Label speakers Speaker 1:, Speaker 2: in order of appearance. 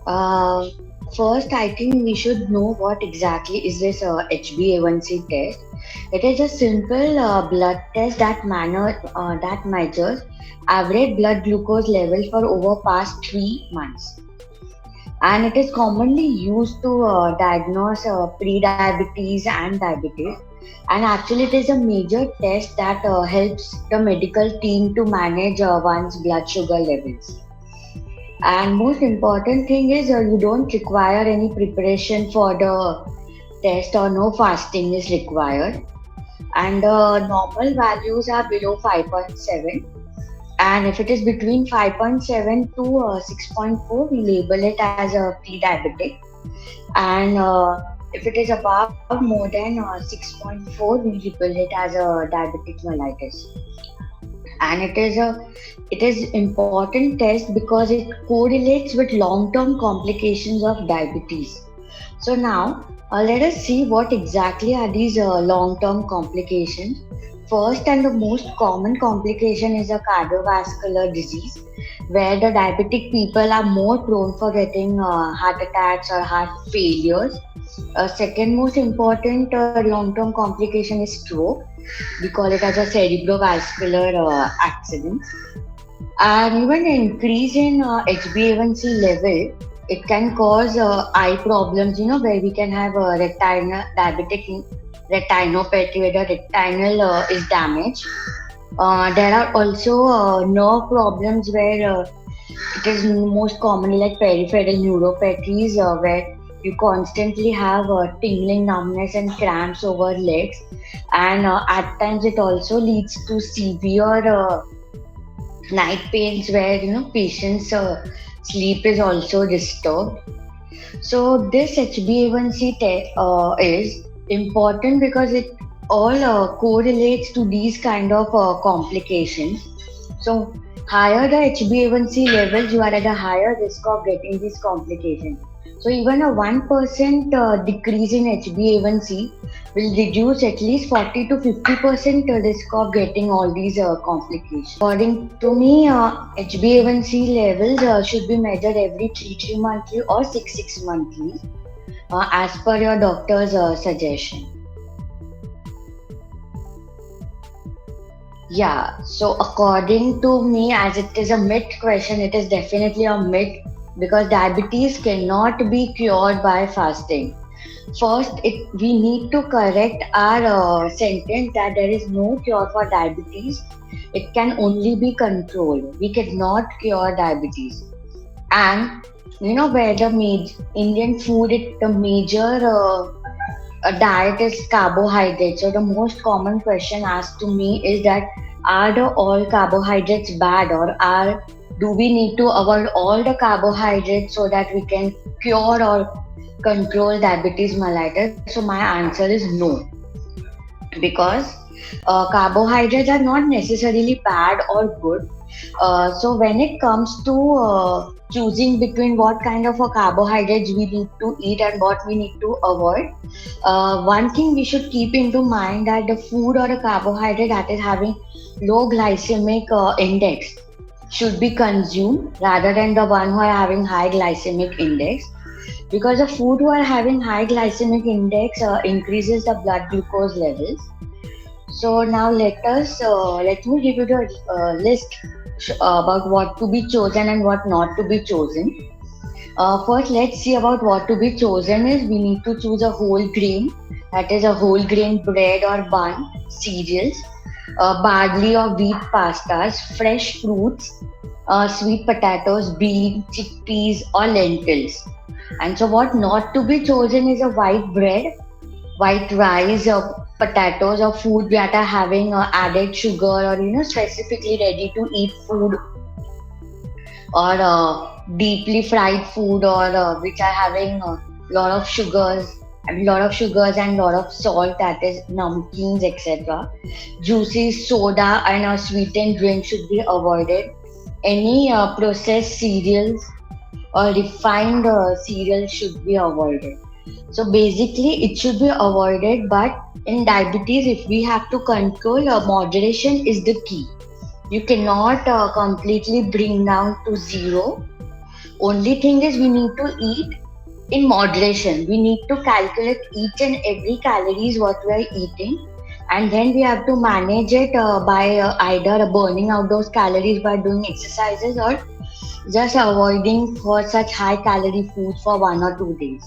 Speaker 1: Uh, First, I think we should know what exactly is this HbA1c test. It is a simple blood test that measures average blood glucose level for over past 3 months, and it is commonly used to diagnose pre-diabetes and diabetes. And actually, it is a major test that helps the medical team to manage one's blood sugar levels. And most important thing is you don't require any preparation for the test, or no fasting is required. And normal values are below 5.7. And if it is between 5.7 to 6.4, we label it as a pre-diabetic. And if it is above more than 6.4, we label it as a diabetic mellitus. And it is important test because it correlates with long term complications of diabetes. So now let us see what exactly are these long term complications. First and the most common complication is a cardiovascular disease, where the diabetic people are more prone for getting heart attacks or heart failures. Second most important long term complication is stroke. We call it as a cerebrovascular accident. And even increase in HbA1c level, it can cause eye problems, where we can have diabetic retinopathy, where the retinal is damaged. There are also nerve problems where it is most commonly like peripheral neuropathies, where you constantly have tingling, numbness, and cramps over legs. And at times, it also leads to severe night pains, where patients' sleep is also disturbed. So this HbA1c test is important because it all correlates to these kind of complications. So higher the HbA1c levels, you are at a higher risk of getting these complications. So even a 1% decrease in HbA1c will reduce at least 40 to 50% risk of getting all these complications. According to me, HbA1c levels should be measured every 3 monthly or 6 monthly, as per your doctor's suggestion. Yeah, so according to me, as it is a myth question, it is definitely a myth because diabetes cannot be cured by fasting. First, we need to correct our sentence that there is no cure for diabetes. It can only be controlled. We cannot cure diabetes. And where the Indian food, the major diet is carbohydrates. So the most common question asked to me is that are the all carbohydrates bad, or are do we need to avoid all the carbohydrates so that we can cure or control diabetes mellitus? So my answer is no, because carbohydrates are not necessarily bad or good. So when it comes to choosing between what kind of a carbohydrates we need to eat and what we need to avoid, one thing we should keep into mind that the food or a carbohydrate that is having low glycemic index should be consumed rather than the one who are having high glycemic index, because the food who are having high glycemic index increases the blood glucose levels. So now let me give you the list about what to be chosen and what not to be chosen. First, let's see about what to be chosen is we need to choose a whole grain, that is a whole grain bread or bun, cereals, barley or wheat pastas, fresh fruits, sweet potatoes, beans, chickpeas, or lentils. And so, what not to be chosen is a white bread, white rice, or potatoes, or food that are having added sugar, or specifically ready to eat food, or deeply fried food, or which are having a lot of sugars and lot of salt, that is namkeens, etc. Juicy soda and a sweetened drink should be avoided. Any processed cereals or refined cereals should be avoided. So basically, it should be avoided. But in diabetes, if we have to control, moderation is the key. You cannot completely bring down to zero. Only thing is we need to eat in moderation. We need to calculate each and every calories what we are eating, and then we have to manage it by either burning out those calories by doing exercises or just avoiding for such high calorie foods for 1 or 2 days.